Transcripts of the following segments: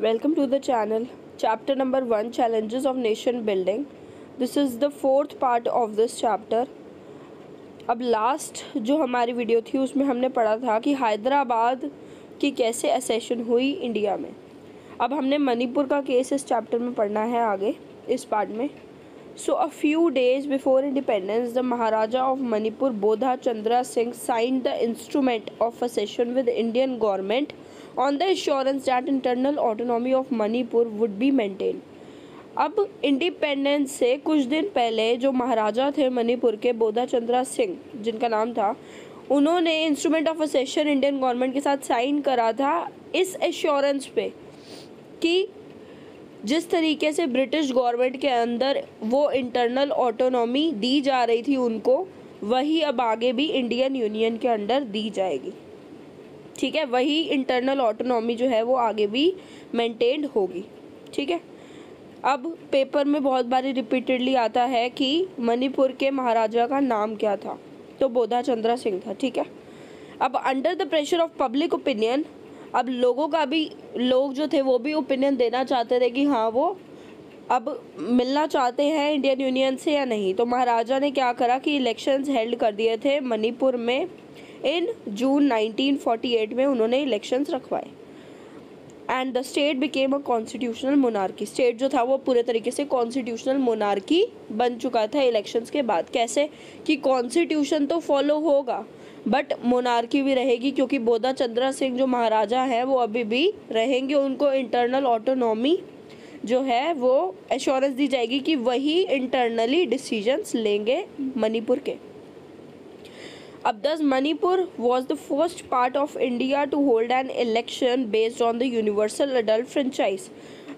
Welcome to the channel. Chapter number 1, Challenges of Nation Building. This is the fourth part of this chapter. अब last जो हमारी video थी उसमें हमने पढ़ा था कि हैदराबाद की कैसे एसेशन हुई इंडिया में। अब हमने मणिपुर का केस इस चैप्टर में पढ़ना है आगे इस पार्ट में। So a few days before independence, the Maharaja of Manipur, Bodha Chandra Singh, signed the instrument of accession with the Indian government on the assurance that internal autonomy of Manipur would be maintained. अब independence से कुछ दिन पहले जो महाराजा थे मणिपुर के, बोधा चंद्रा सिंह जिनका नाम था, उन्होंने इंस्ट्रूमेंट ऑफ असेशन इंडियन गवर्नमेंट के साथ साइन करा था इस एश्योरेंस पे कि जिस तरीके से ब्रिटिश गवर्नमेंट के अंदर वो इंटरनल ऑटोनॉमी दी जा रही थी उनको, वही अब आगे भी इंडियन यूनियन के अंडर दी जाएगी। ठीक है, वही इंटरनल ऑटोनॉमी जो है वो आगे भी मेंटेन्ड होगी। ठीक है, अब पेपर में बहुत बारी रिपीटेडली आता है कि मणिपुर के महाराजा का नाम क्या था, तो बोधा चंद्रा सिंह था। ठीक है, अब under the pressure of public opinion, अब लोगों का भी, लोग जो थे वो भी ओपिनियन देना चाहते थे कि हाँ वो अब मिलना चाहते हैं इंडियन यूनियन से या नहीं। तो महाराजा ने क्या करा कि इलेक्शंस हेल्ड कर दिए थे मणिपुर में। इन जून 1948 में उन्होंने इलेक्शंस रखवाए and the state became a constitutional monarchy. State जो था वो पूरे तरीके से कॉन्स्टिट्यूशनल मोनार्की बन चुका था इलेक्शंस के बाद। कैसे कि कॉन्स्टिट्यूशन तो फॉलो होगा बट मोनार्की भी रहेगी, क्योंकि बोधा चंद्रा सिंह जो महाराजा हैं वो अभी भी रहेंगे। उनको इंटरनल ऑटोनॉमी जो है वो एश्योरेंस दी जाएगी कि वही इंटरनली डिसीजंस लेंगे मणिपुर के। अब thus Manipur was the first part of India to hold an election based on the universal adult franchise।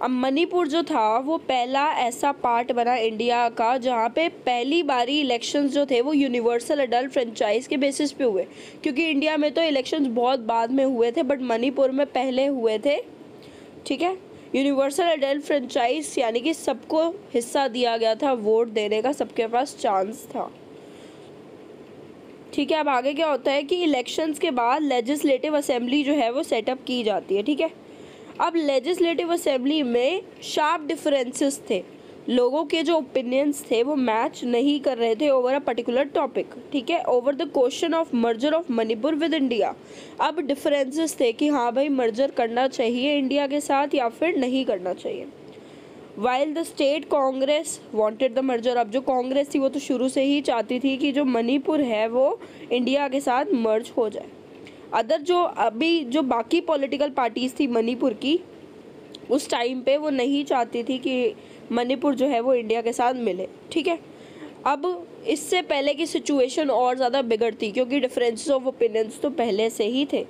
अब मणिपुर जो था वो पहला ऐसा पार्ट बना इंडिया का जहाँ पे पहली बारी इलेक्शंस जो थे वो यूनिवर्सल अडल्ट फ्रेंचाइज के बेसिस पे हुए, क्योंकि इंडिया में तो इलेक्शंस बहुत बाद में हुए थे बट मणिपुर में पहले हुए थे। ठीक है, यूनिवर्सल अडल्ट फ्रेंचाइज यानी कि सबको हिस्सा दिया गया था वोट देने का, सबके पास चांस था। ठीक है, अब आगे क्या होता है कि इलेक्शंस के बाद लेजिस्लेटिव असेंबली जो है वो सेटअप की जाती है। ठीक है, अब लेजिस्लेटिव असेंबली में शार्प डिफरेंसेस थे, लोगों के जो ओपिनियंस थे वो मैच नहीं कर रहे थे ओवर अ पर्टिकुलर टॉपिक। ठीक है, over the question of merger of Manipur with India. अब डिफरेंसेस थे कि हाँ भाई मर्जर करना चाहिए इंडिया के साथ या फिर नहीं करना चाहिए। While the state Congress wanted the merger. अब जो कांग्रेस थी वो तो शुरू से ही चाहती थी कि जो मणिपुर है वो इंडिया के साथ मर्ज हो जाए। अदर जो अभी जो बाकी पॉलिटिकल पार्टीज थी मणिपुर की, उस टाइम पे वो नहीं चाहती थी कि मणिपुर जो है वो इंडिया के साथ मिले। ठीक है, अब इससे पहले की सिचुएशन और ज़्यादा बिगड़ती क्योंकि डिफरेंसेस ऑफ ओपिनियंस तो पहले से ही थे।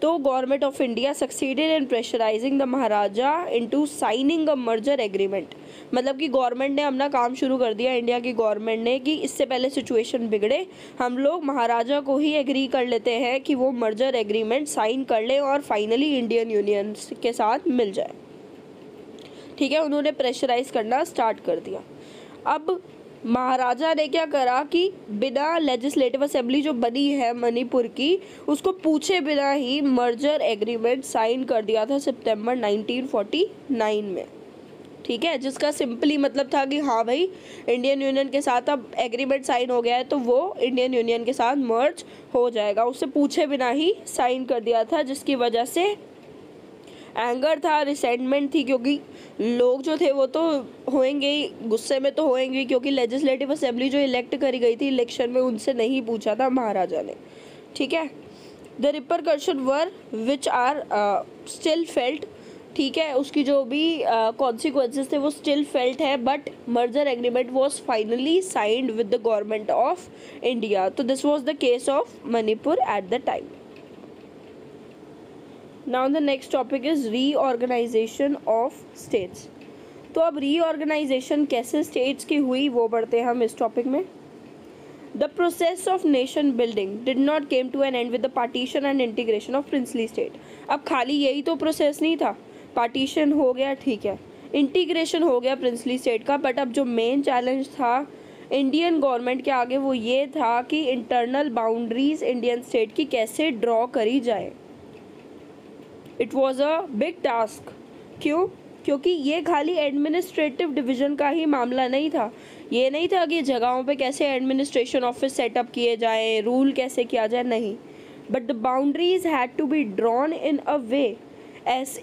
तो government of India succeeded in pressurising the Maharaja into signing a merger agreement. मतलब कि गवर्नमेंट ने अपना काम शुरू कर दिया, इंडिया की गवर्नमेंट ने, कि इससे पहले सिचुएशन बिगड़े हम लोग महाराजा को ही एग्री कर लेते हैं कि वो मर्जर एग्रीमेंट साइन कर ले और फाइनली इंडियन यूनियन के साथ मिल जाए। ठीक है, उन्होंने प्रेशराइज करना स्टार्ट कर दिया। अब महाराजा ने क्या करा कि बिना लेजिस्लेटिव असेंबली जो बनी है मणिपुर की, उसको पूछे बिना ही मर्जर एग्रीमेंट साइन कर दिया था सितंबर 1949 में। ठीक है, जिसका सिंपली मतलब था कि हाँ भाई इंडियन यूनियन के साथ अब एग्रीमेंट साइन हो गया है तो वो इंडियन यूनियन के साथ मर्ज हो जाएगा। उससे पूछे बिना ही साइन कर दिया था, जिसकी वजह से एंगर था, रिसेंटमेंट थी, क्योंकि लोग जो थे वो तो होंगे ही, गुस्से में तो होंगे, क्योंकि लेजिस्लेटिव असेंबली जो इलेक्ट करी गई थी इलेक्शन में उनसे नहीं पूछा था महाराजा ने। ठीक है, the repercussion were which are still felt. ठीक है, उसकी जो भी कॉन्सिक्वेंसेस थे वो स्टिल फेल्ट है, but merger agreement was finally signed with the government of India. तो this was the case of Manipur at the time. Now the next topic is reorganization of states. तो अब रीऑर्गेनाइजेशन कैसे states की हुई वो पढ़ते हैं हम इस टॉपिक में। The process of nation building did not came to an end with the partition and integration of princely state. अब खाली यही तो प्रोसेस नहीं था, पार्टीशन हो गया, ठीक है, इंटीग्रेशन हो गया प्रिंसली स्टेट का, बट अब जो मेन चैलेंज था इंडियन गवर्नमेंट के आगे वो ये था कि इंटरनल बाउंड्रीज इंडियन स्टेट की कैसे ड्रॉ करी जाए। It was a big task क्यों? क्योंकि ये खाली एडमिनिस्ट्रेटिव डिवीज़न का ही मामला नहीं था। ये नहीं था कि जगहों पे कैसे एडमिनिस्ट्रेशन ऑफिस सेटअप किए जाएँ, रूल कैसे किया जाए, नहीं। But the boundaries had to be drawn in a way,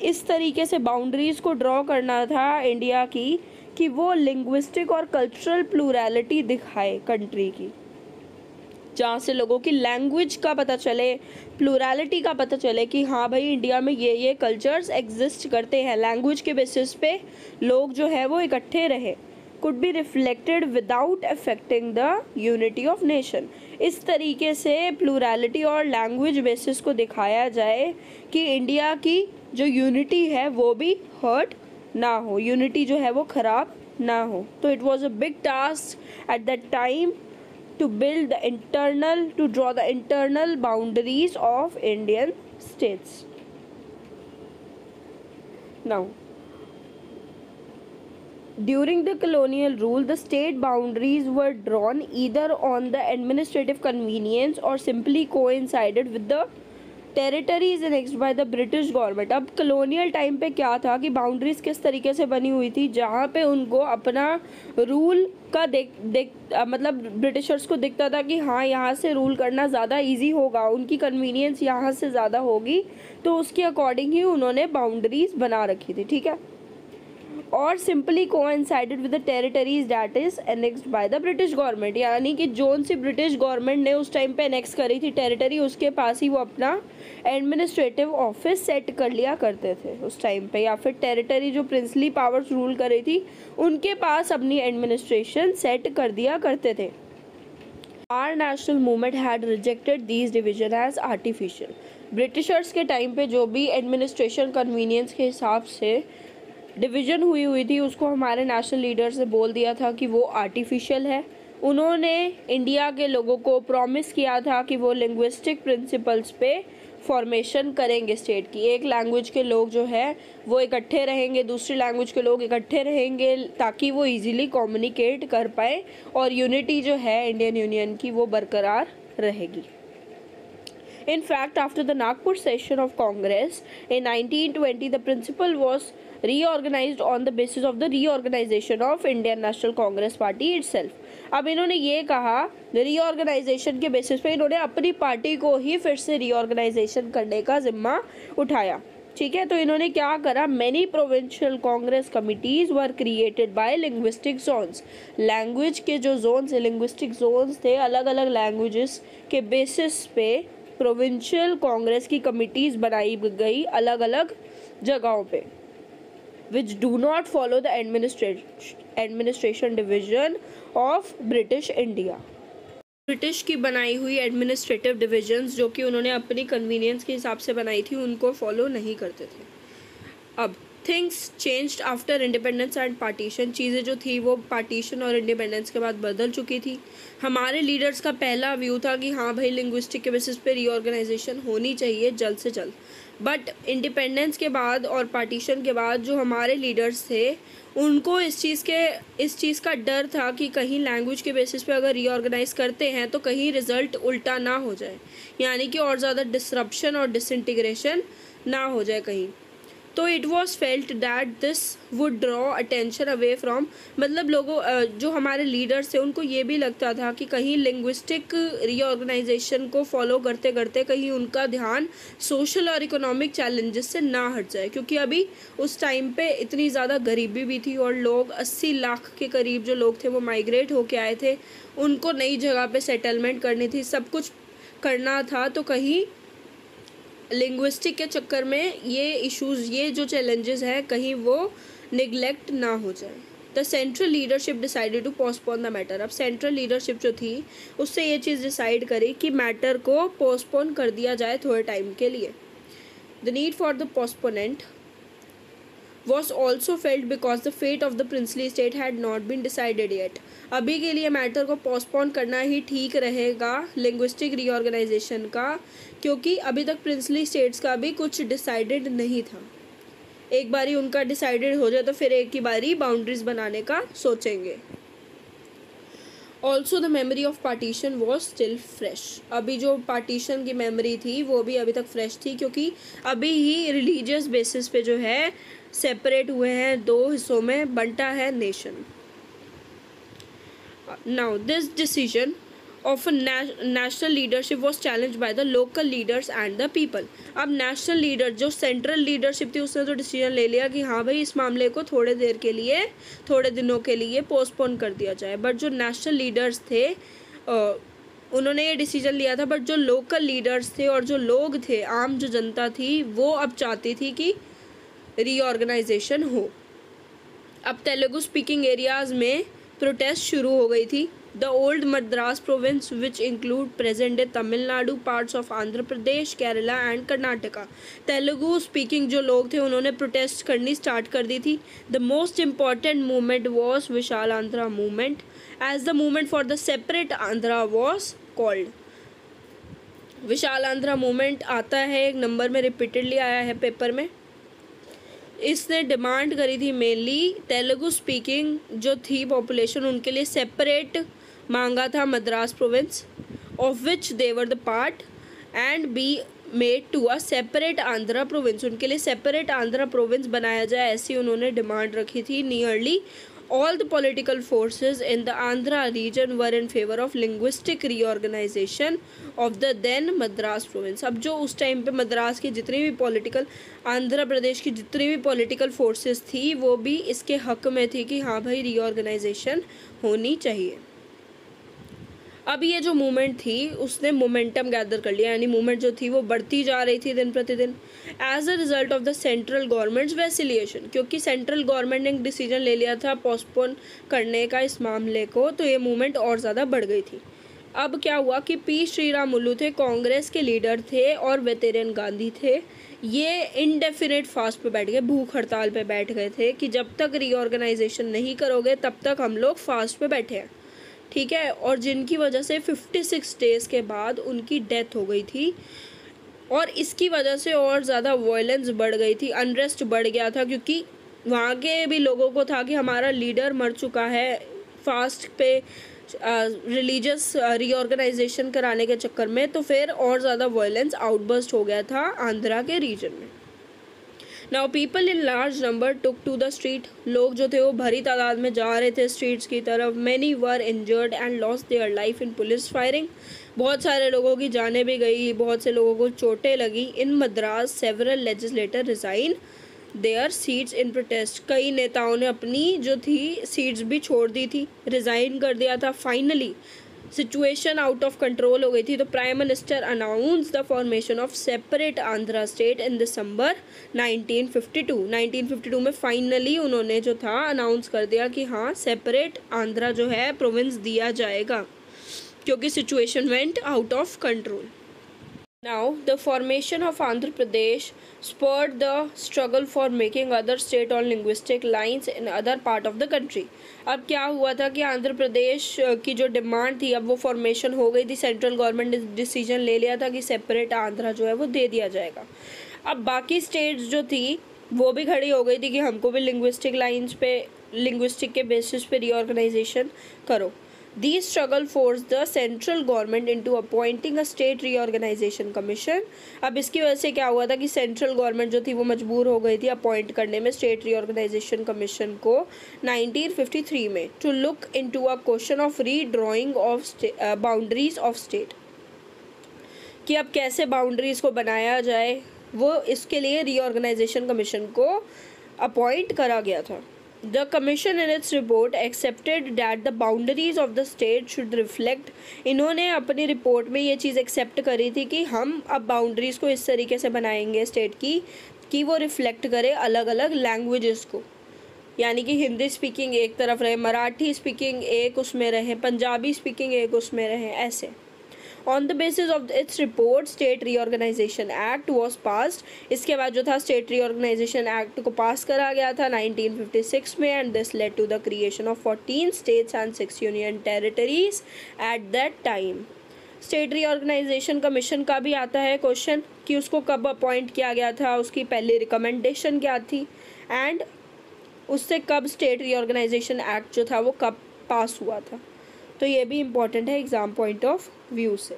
इस तरीके से बाउंड्रीज़ को ड्रॉ करना था इंडिया की कि वो लिंग्विस्टिक और कल्चरल प्लूरैलिटी दिखाए कंट्री की, जहाँ से लोगों की लैंग्वेज का पता चले, प्लूरैलिटी का पता चले कि हाँ भाई इंडिया में ये कल्चर्स एग्जिस्ट करते हैं। लैंग्वेज के बेसिस पे लोग जो है वो इकट्ठे रहे, could be reflected without affecting the unity of nation. इस तरीके से प्लूरैलिटी और लैंग्वेज बेसिस को दिखाया जाए कि इंडिया की जो यूनिटी है वो भी हर्ट ना हो, यूनिटी जो है वो ख़राब ना हो। तो it was a big task at that time to draw the internal boundaries of Indian states. Now, during the colonial rule, the state boundaries were drawn either on the administrative convenience or simply coincided with the territories annexed by the British government. अब colonial time पे क्या था कि boundaries किस तरीके से बनी हुई थी, जहाँ पे उनको अपना रूल का मतलब ब्रिटिशर्स को दिखता था कि हाँ यहाँ से रूल करना ज़्यादा इजी होगा, उनकी कन्वीनियंस यहाँ से ज़्यादा होगी, तो उसके अकॉर्डिंग ही उन्होंने बाउंड्रीज बना रखी थी, ठीक है। और simply coincided with the territories that is annexed by the British government, यानी कि जोन सी ब्रिटिश गवर्नमेंट ने उस टाइम पे एनेक्स करी थी टेरिटरी, उसके पास ही वो अपना एडमिनिस्ट्रेटिव ऑफिस सेट कर लिया करते थे उस टाइम पे, या फिर टेरिटरी जो प्रिंसली पावर्स रूल कर रही थी उनके पास अपनी एडमिनिस्ट्रेशन सेट कर दिया करते थे। Our national movement had rejected these division as artificial. Britishers के टाइम पे जो भी एडमिनिस्ट्रेशन कन्वीनियंस के हिसाब से डिवीज़न हुई थी उसको हमारे नेशनल लीडर्स ने बोल दिया था कि वो आर्टिफिशियल है। उन्होंने इंडिया के लोगों को प्रॉमिस किया था कि वो लिंग्विस्टिक प्रिंसिपल्स पे फॉर्मेशन करेंगे स्टेट की। एक लैंग्वेज के लोग जो है वो इकट्ठे रहेंगे, दूसरी लैंग्वेज के लोग इकट्ठे रहेंगे, ताकि वो इजीली कम्युनिकेट कर पाए और यूनिटी जो है इंडियन यूनियन की वो बरकरार रहेगी। In fact, after the Nagpur session of Congress in 1920, the principle was reorganized on the basis of the reorganization of Indian National Congress Party itself. अब इन्होंने ये कहा रीऑर्गेनाइजेशन के बेसिस पे इन्होंने अपनी पार्टी को ही फिर से रीऑर्गेनाइजेशन करने का जिम्मा उठाया, ठीक है। तो इन्होंने क्या करा, many provincial Congress committees were created by linguistic zones. Language के जो जोन्स, लिंग्विस्टिक जोन्स थे, अलग अलग लैंग्वेजेस के बेसिस पे प्रोविंशियल कांग्रेस की कमिटीज़ बनाई गई अलग अलग जगहों पे, which do not follow the administration division of British India. British की बनाई हुई एडमिनिस्ट्रेटिव डिविजन्स जो कि उन्होंने अपनी कन्वीनियंस के हिसाब से बनाई थी उनको फॉलो नहीं करते थे। अब things changed after independence and partition. चीज़ें जो थी वो पार्टीशन और इंडिपेंडेंस के बाद बदल चुकी थी। हमारे लीडर्स का पहला व्यू था कि हाँ भाई लिंग्विस्टिक के बेसिस पे रीऑर्गेनाइजेशन होनी चाहिए जल्द से जल्द, बट इंडिपेंडेंस के बाद और पार्टीशन के बाद जो हमारे लीडर्स थे उनको इस चीज़ का डर था कि कहीं लैंग्वेज के बेसिस पे अगर रीऑर्गेनाइज करते हैं तो कहीं रिज़ल्ट उल्टा ना हो जाए, यानी कि और ज़्यादा डिसरप्शन और डिसइंटीग्रेशन ना हो जाए कहीं। तो it was felt that this would draw attention away from, मतलब लोगों जो हमारे लीडर्स थे उनको ये भी लगता था कि कहीं लिंग्विस्टिक रीऑर्गेनाइजेशन को फॉलो करते करते कहीं उनका ध्यान सोशल और इकोनॉमिक चैलेंजेस से ना हट जाए, क्योंकि अभी उस टाइम पे इतनी ज़्यादा गरीबी भी थी और लोग 80 लाख के करीब जो लोग थे वो माइग्रेट होके आए थे, उनको नई जगह पे सेटलमेंट करनी थी, सब कुछ करना था। तो कहीं लिंग्विस्टिक के चक्कर में ये इश्यूज़, ये जो चैलेंजेस हैं कहीं वो निगलेक्ट ना हो जाए। The central leadership decided to postpone the matter. अब सेंट्रल लीडरशिप जो थी उससे ये चीज़ डिसाइड करी कि मैटर को पोस्टपोन कर दिया जाए थोड़े टाइम के लिए। The need for the postponement was also felt because the fate of the princely state had not been decided yet. अभी के लिए मैटर को पोस्टपोन करना ही ठीक रहेगा लिंग्विस्टिक रीऑर्गेनाइजेशन का, क्योंकि अभी तक प्रिंसली स्टेट्स का भी कुछ डिसाइडेड नहीं था। एक बारी उनका डिसाइडेड हो जाए तो फिर एक ही बारी बाउंड्रीज बनाने का सोचेंगे। Also the memory of partition was still fresh. अभी जो पार्टीशन की मेमोरी थी वो भी अभी तक फ्रेश थी, क्योंकि अभी ही रिलीजियस बेसिस पे जो है सेपरेट हुए हैं, दो हिस्सों में बंटा है nation. Now this decision of a national leadership was challenged by the local leaders and the people। अब नेशनल लीडर जो सेंट्रल लीडरशिप थी उसने तो डिसीजन ले लिया कि हाँ भाई इस मामले को थोड़े देर के लिए, थोड़े दिनों के लिए पोस्टपोन कर दिया जाए, बट जो नेशनल लीडर्स थे उन्होंने ये डिसीजन लिया था, बट जो लोकल लीडर्स थे और जो लोग थे, आम जो जनता थी, वो अब चाहती थी कि रीऑर्गेनाइजेशन हो। अब तेलुगु स्पीकिंग एरियाज़ में प्रोटेस्ट शुरू हो गई थी। The old Madras province, which include present-day Tamil Nadu, parts of Andhra Pradesh, Kerala and Karnataka। Telugu speaking जो लोग थे उन्होंने प्रोटेस्ट करनी स्टार्ट कर दी थी। The most important movement was Vishal Andhra movement, as the movement for the separate Andhra was called। Vishal Andhra movement आता है, एक नंबर में रिपीटेडली आया है पेपर में। इसने डिमांड करी थी मेनली तेलुगु स्पीकिंग जो थी पॉपुलेशन, उनके लिए सेपरेट मांगा था Madras province, of which they were the part, and be made to a separate Andhra province. उनके लिए सेपरेट आंध्रा प्रोविंस बनाया जाए, ऐसी उन्होंने डिमांड रखी थी। Nearly all the political forces in the Andhra region were in favor of linguistic reorganization of the then Madras province। अब जो उस टाइम पे मद्रास की जितनी भी पॉलिटिकल, आंध्र प्रदेश की जितनी भी पॉलिटिकल फोर्सेस थी वो भी इसके हक में थी कि हाँ भाई रीऑर्गेनाइजेशन होनी चाहिए। अब ये जो मूवमेंट थी उसने मोमेंटम गैदर कर लिया, यानी मूवमेंट जो थी वो बढ़ती जा रही थी दिन प्रतिदिन, as a result of the central government's vacillation. क्योंकि सेंट्रल गवर्नमेंट ने एक डिसीजन ले लिया था पोस्टपोन करने का इस मामले को, तो ये मूवमेंट और ज़्यादा बढ़ गई थी। अब क्या हुआ कि पी श्रीरामुलु थे, कांग्रेस के लीडर थे, और वेतेरियन गांधी थे, ये इनडेफिनेट फास्ट पे बैठ गए, भूख हड़ताल पे बैठ गए थे कि जब तक रीऑर्गेनाइजेशन नहीं करोगे तब तक हम लोग फास्ट पे बैठे हैं, ठीक है। और जिनकी वजह से 56 डेज़ के बाद उनकी डेथ हो गई थी, और इसकी वजह से और ज़्यादा वायलेंस बढ़ गई थी, अनरेस्ट बढ़ गया था, क्योंकि वहाँ के भी लोगों को था कि हमारा लीडर मर चुका है, फास्ट पे रिलीजियस रीऑर्गेनाइजेशन कराने के चक्कर में, तो फिर और ज़्यादा वायलेंस आउटबर्स्ट हो गया था आंध्रा के रीजन में। Now people in large number took to the street. लोग जो थे वो भरी तादाद में जा रहे थे स्ट्रीट्स की तरफ। Many were injured and lost their life in police firing. बहुत सारे लोगों की जानें भी गई, बहुत से लोगों को चोटें लगी। In Madras several legislator resign their seats in protest. कई नेताओं ने अपनी जो थी सीट्स भी छोड़ दी थी, रिज़ाइन कर दिया था। Finally situation out of control हो गई थी, तो prime minister announce the formation of separate Andhra state in December 1952। 1952 में फाइनली उन्होंने जो था अनाउंस कर दिया कि हाँ सेपरेट आंध्रा जो है प्रोविंस दिया जाएगा, क्योंकि situation went out of control. Now, the formation of Andhra Pradesh spurred the struggle for making other state on linguistic lines in other part of the country। अब क्या हुआ था कि आंध्र प्रदेश की जो डिमांड थी, अब वो फॉर्मेशन हो गई थी, सेंट्रल गवर्नमेंट ने डिसीजन ले लिया था कि सेपरेट आंध्रा जो है वो दे दिया जाएगा। अब बाकी स्टेट्स जो थी वो भी खड़ी हो गई थी कि हमको भी लिंग्विस्टिक लाइन्स पे, लिंग्विस्टिक के बेसिस पे रीऑर्गेनाइजेशन करो। These struggle forced the central government into appointing a state reorganization commission। अब इसकी वजह से क्या हुआ था कि सेंट्रल गवर्नमेंट जो थी वो मजबूर हो गई थी अपॉइंट करने में स्टेट रीऑर्गेनाइजेशन कमीशन को 1953 में, to look into a question of redrawing of boundaries of state, कि अब कैसे बाउंड्रीज को बनाया जाए, वो इसके लिए रीऑर्गेनाइजेशन कमीशन को अपॉइंट करा गया था। The commission in its report accepted that the boundaries of the state should reflect। इन्होंने अपनी रिपोर्ट में ये चीज़ एक्सेप्ट करी थी कि हम अब बाउंड्रीज़ को इस तरीके से बनाएंगे स्टेट की कि वो रिफ्लेक्ट करे अलग अलग लैंग्वेजेस को, यानी कि हिंदी स्पीकिंग एक तरफ रहे, मराठी स्पीकिंग एक उसमें रहे, पंजाबी स्पीकिंग एक उसमें रहे, ऐसे। On the basis of its report, State Reorganization Act was passed। इसके बाद जो था State Reorganization Act को पास करा गया था 1956 में, and this led to the creation of 14 states and 6 union territories at that time। State Reorganization Commission का भी आता है क्वेश्चन कि उसको कब अपॉइंट किया गया था, उसकी पहली रिकमेंडेशन क्या थी, एंड उससे कब State Reorganization Act जो था वो कब पास हुआ था। तो ये भी इम्पॉर्टेंट है एग्ज़ाम पॉइंट ऑफ व्यू से.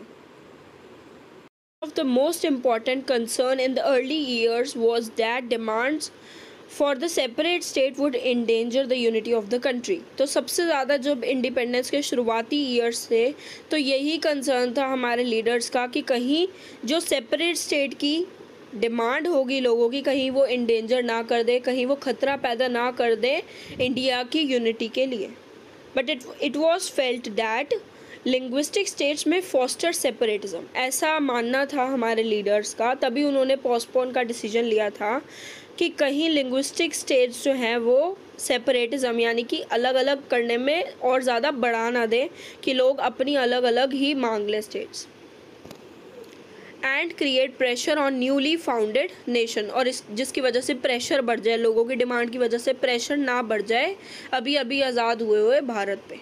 Of the most important concern in the early years was that demands for the separate state would endanger the unity of the country. तो सबसे ज़्यादा जब इंडिपेंडेंस के शुरुआती ईयर्स थे तो यही कंसर्न था हमारे लीडर्स का कि कहीं जो सेपरेट स्टेट की डिमांड होगी लोगों की, कहीं वो इंडेंजर ना कर दे, कहीं वो खतरा पैदा ना कर दे इंडिया की यूनिटी के लिए. But it was felt that linguistic states में फॉस्टर सेपरेटिज्म, ऐसा मानना था हमारे लीडर्स का, तभी उन्होंने पोस्टपोन का डिसीजन लिया था कि कहीं लिंग्विस्टिक स्टेट्स जो हैं वो सेपरेटिज्म यानी कि अलग अलग करने में और ज़्यादा बढ़ा ना दें कि लोग अपनी अलग अलग ही मांग लें states. And create pressure on newly founded nation, और इस जिसकी वजह से प्रेशर बढ़ जाए, लोगों की डिमांड की वजह से प्रेशर ना बढ़ जाए अभी अभी आज़ाद हुए हुए भारत पे.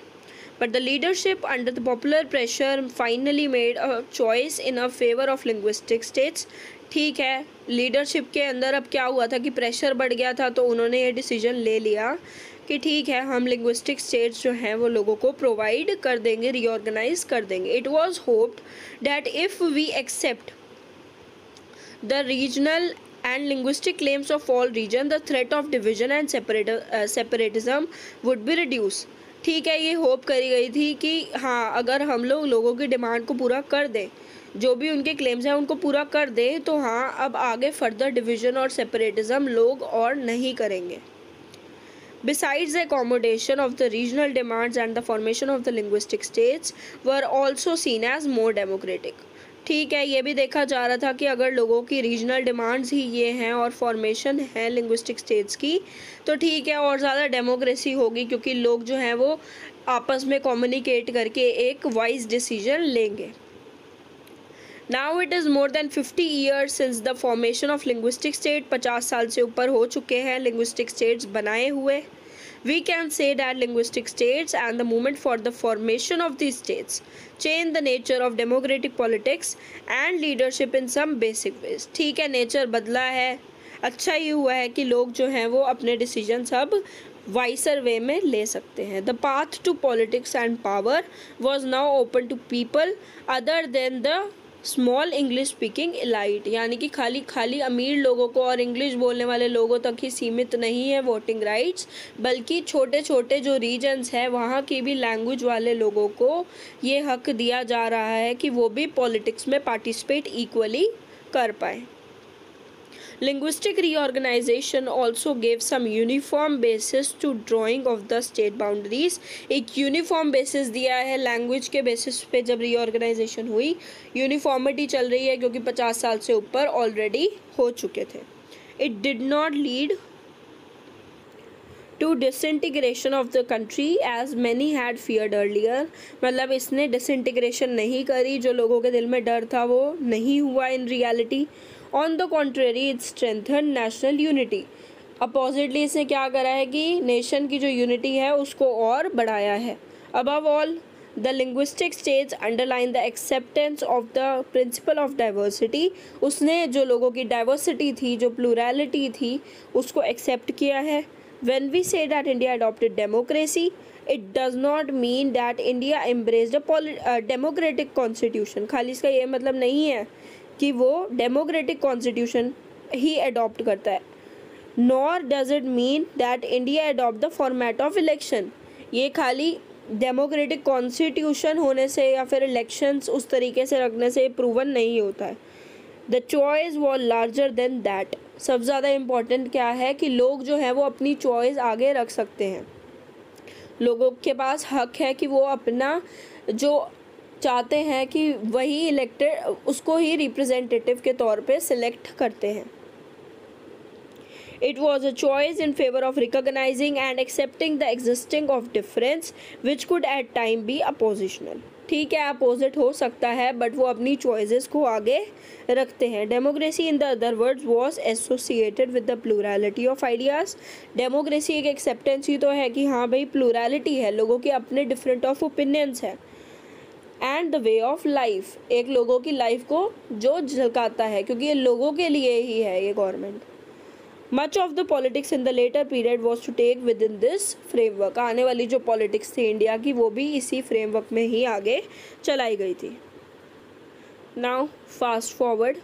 But the leadership under the popular pressure finally made a choice in a favor of linguistic states. ठीक है, लीडरशिप के अंदर अब क्या हुआ था कि प्रेशर बढ़ गया था तो उन्होंने ये डिसीजन ले लिया कि ठीक है हम लिंग्विस्टिक स्टेट्स जो हैं वो लोगों को प्रोवाइड कर देंगे, रीऑर्गेनाइज कर देंगे. It was hoped that if we accept the regional and linguistic claims of all region, the threat of division and separatism would be reduced. ठीक है, ये होप करी गई थी कि हाँ अगर हम लोग लोगों की डिमांड को पूरा कर दें, जो भी उनके क्लेम्स हैं उनको पूरा कर दें, तो हाँ अब आगे फर्दर डिवीज़न और सेपरेटिज्म लोग और नहीं करेंगे. Besides the accommodation of the regional demands and the formation of the linguistic states were also seen as more democratic. ठीक है, ये भी देखा जा रहा था कि अगर लोगों की रीजनल डिमांड्स ही ये हैं और फॉर्मेशन है लिंग्विस्टिक स्टेट्स की, तो ठीक है और ज़्यादा डेमोक्रेसी होगी क्योंकि लोग जो हैं वो आपस में कम्युनिकेट करके एक वाइज डिसीजन लेंगे. Now it is more than 50 years since the formation of linguistic state. 50 साल से ऊपर हो चुके हैं लिंग्विस्टिक स्टेट्स बनाए हुए. We can say that linguistic states and the movement for the formation of these states change the nature of democratic politics and leadership in some basic ways. ठीक है, नेचर बदला है, अच्छा ही हुआ है कि लोग जो हैं वो अपने डिसीजंस अब वाइसर वे में ले सकते हैं. The path to politics and power was now open to people other than the small English speaking elite, यानी कि खाली अमीर लोगों को और इंग्लिश बोलने वाले लोगों तक ही सीमित नहीं है वोटिंग राइट्स, बल्कि छोटे छोटे जो रीजन्स हैं वहाँ की भी लैंग्वेज वाले लोगों को ये हक दिया जा रहा है कि वो भी पॉलिटिक्स में पार्टिसिपेट इक्वली कर पाए. Linguistic reorganization also gave some uniform basis to drawing of the state boundaries. एक यूनिफॉर्म बेसिस दिया है लैंग्वेज के बेसिस पे. जब रीऑर्गेनाइजेशन हुई यूनिफॉर्मिटी चल रही है क्योंकि 50 साल से ऊपर ऑलरेडी हो चुके थे. It did not lead to disintegration of the country as many had feared earlier. मतलब इसने डिसइंटीग्रेशन नहीं करी, जो लोगों के दिल में डर था वो नहीं हुआ in reality. On the contrary it strengthen national unity. Oppositely इसने क्या करा है कि नेशन की जो यूनिटी है उसको और बढ़ाया है. Above all the linguistic states underline the acceptance of the principle of diversity. उसने जो लोगों की डाइवर्सिटी थी, जो प्लूरैलिटी थी, उसको एक्सेप्ट किया है. When we say that India adopted democracy, it does not mean that India embraced a democratic constitution. खाली इसका ये मतलब नहीं है कि वो democratic constitution ही adopt करता है. Nor does it mean that India adopt the format of election. ये खाली democratic constitution होने से या फिर elections उस तरीके से रखने से प्रूवन नहीं होता है. The choice was larger than that. सबसे ज़्यादा इम्पॉर्टेंट क्या है कि लोग जो है वो अपनी चॉइस आगे रख सकते हैं. लोगों के पास हक है कि वो अपना जो चाहते हैं कि वही इलेक्टेड उसको ही रिप्रेजेंटेटिव के तौर पे सिलेक्ट करते हैं. It was a choice in favor of recognizing and accepting the existing of difference which could at time be oppositional. ठीक है, अपोजिट हो सकता है बट वो अपनी चॉइसेस को आगे रखते हैं. Democracy in the other words was associated with the plurality of ideas. Democracy एक एक्सेप्टेंस ही तो है कि हाँ भाई प्लूरैलिटी है, लोगों के अपने डिफरेंट ऑफ ओपिनियंस है. And the way of life, एक लोगों की लाइफ को जो झलकाता है क्योंकि ये लोगों के लिए ही है ये government. Much of the politics in the latter period was to take within this framework. आने वाली जो पॉलिटिक्स थी इंडिया की वो भी इसी फ्रेमवर्क में ही आगे चलाई गई थी। Now fast forward,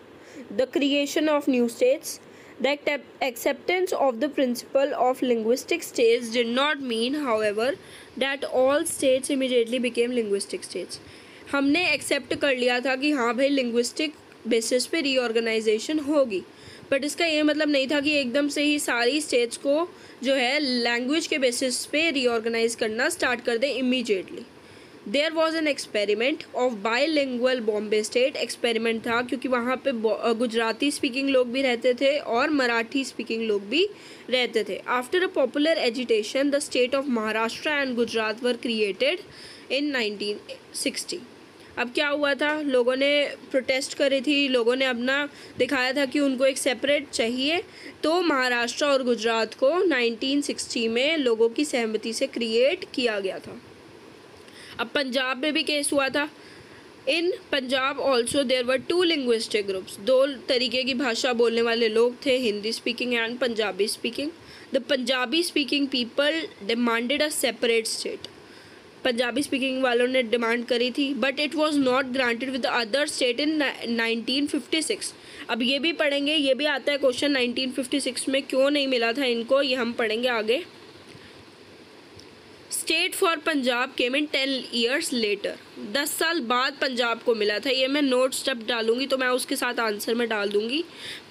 the creation of new states. The acceptance of the principle of linguistic states did not mean, however, that all states immediately became linguistic states. हमने एक्सेप्ट कर लिया था कि हाँ भाई लिंग्विस्टिक बेसिस पे रीऑर्गेनाइजेशन होगी, but इसका ये मतलब नहीं था कि एकदम से ही सारी स्टेट्स को जो है लैंग्वेज के बेसिस पे रीऑर्गेनाइज करना स्टार्ट कर दें immediately. There was an experiment of bilingual Bombay state. Experiment था क्योंकि वहाँ पे गुजराती स्पीकिंग लोग भी रहते थे और मराठी स्पीकिंग लोग भी रहते थे। After a popular agitation the state of Maharashtra and Gujarat were created in 1960। अब क्या हुआ था, लोगों ने प्रोटेस्ट करी थी, लोगों ने अपना दिखाया था कि उनको एक सेपरेट चाहिए, तो महाराष्ट्र और गुजरात को 1960 में लोगों की सहमति से क्रिएट किया गया था। अब पंजाब में भी केस हुआ था। In Punjab also there were two linguistic groups. दो तरीके की भाषा बोलने वाले लोग थे, Hindi speaking and Punjabi speaking. The Punjabi speaking people demanded a separate state. Punjabi speaking वालों ने डिमांड करी थी, but it was not granted with other state in 1956। अब ये भी पढ़ेंगे, ये भी आता है क्वेश्चन 1956 में क्यों नहीं मिला था इनको, ये हम पढ़ेंगे आगे। State for Punjab came in 10 years later. 10 साल बाद पंजाब को मिला था। ये मैं नोट्स जब डालूंगी तो मैं उसके साथ आंसर में डाल दूंगी।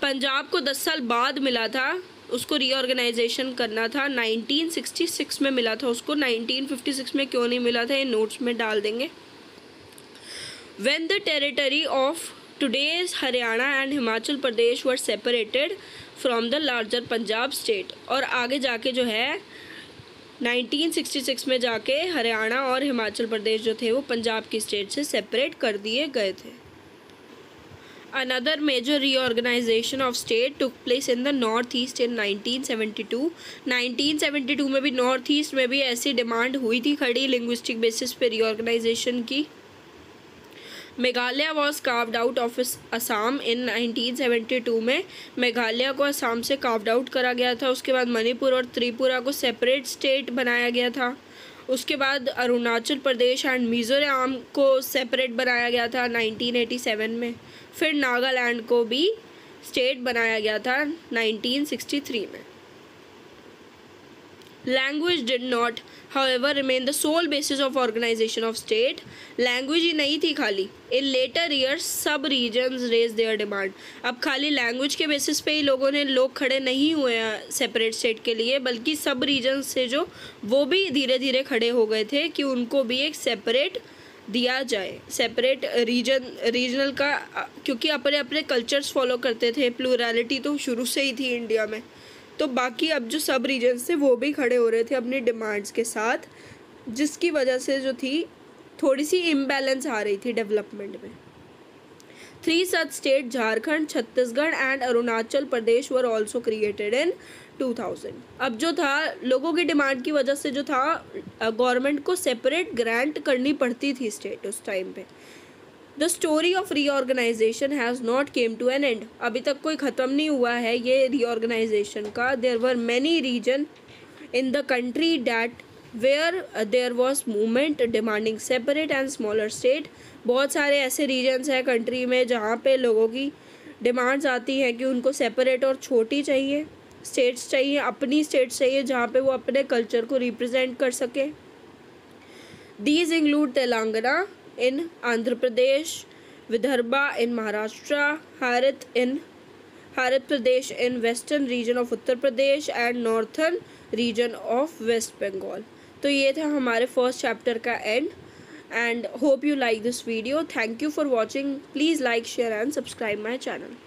पंजाब को 10 साल बाद मिला था, उसको रीऑर्गेनाइजेशन करना था, 1966 में मिला था उसको। 1956 में क्यों नहीं मिला था ये नोट्स में डाल देंगे। When the territory of today's Haryana and Himachal Pradesh were separated from the larger Punjab state. और आगे जाके जो है 1966 में जाके हरियाणा और हिमाचल प्रदेश जो थे वो पंजाब की स्टेट से सेपरेट कर दिए गए थे। Another major reorganization of state took place in the north east in 1972। 1972 में भी नॉर्थ ईस्ट में भी ऐसी डिमांड हुई थी खड़ी लिंग्विस्टिक बेसिस पे रीऑर्गेनाइजेशन की। Meghalaya was carved out of Assam in 1972 में मेघालय को असम से कार्व्ड आउट करा गया था। उसके बाद मणिपुर और त्रिपुरा को सेपरेट स्टेट बनाया गया था। उसके बाद अरुणाचल प्रदेश एंड मिज़ोरम को सेपरेट बनाया गया था 1987 में। फिर नागालैंड को भी स्टेट बनाया गया था 1963 में। Language did not however remain the sole basis of organization of state। Language ही नहीं थी खाली, in later years sub regions raise their demand. अब खाली लैंग्वेज के बेसिस पे ही लोग खड़े नहीं हुए हैं सेपरेट स्टेट के लिए, बल्कि सब रीजन्स से जो वो भी धीरे धीरे खड़े हो गए थे कि उनको भी एक सेपरेट दिया जाए, सेपरेट रीजनल का, क्योंकि अपने अपने कल्चर्स फॉलो करते थे। प्लूरैलिटी तो शुरू से ही थी इंडिया में, तो बाकी अब जो सब रीजन्स थे वो भी खड़े हो रहे थे अपनी डिमांड्स के साथ, जिसकी वजह से जो थी थोड़ी सी इम्बैलेंस आ रही थी डेवलपमेंट में। 3 such state Jharkhand, Chhattisgarh and Arunachal Pradesh were also created in 2000। अब जो था लोगों की डिमांड की वजह से जो था गवर्नमेंट को सेपरेट ग्रांट करनी पड़ती थी स्टेट उस टाइम पे। The story of reorganization has not came to an end. अभी तक कोई ख़त्म नहीं हुआ है ये रीऑर्गेनाइजेशन का। There were many region in the country that where there was movement demanding separate and smaller state. बहुत सारे ऐसे रीजन्स हैं कंट्री में जहाँ पे लोगों की डिमांड्स आती हैं कि उनको सेपरेट और छोटी चाहिए स्टेट्स चाहिए, अपनी स्टेट्स चाहिए जहाँ पे वो अपने कल्चर को रिप्रेजेंट कर सके। These include Telangana in Andhra Pradesh, Vidarbha in Maharashtra, Harit Pradesh in western region of Uttar Pradesh and northern region of West Bengal। तो ये था हमारे फर्स्ट चैप्टर का and, and hope you like this video. Thank you for watching. Please like, share and subscribe my channel.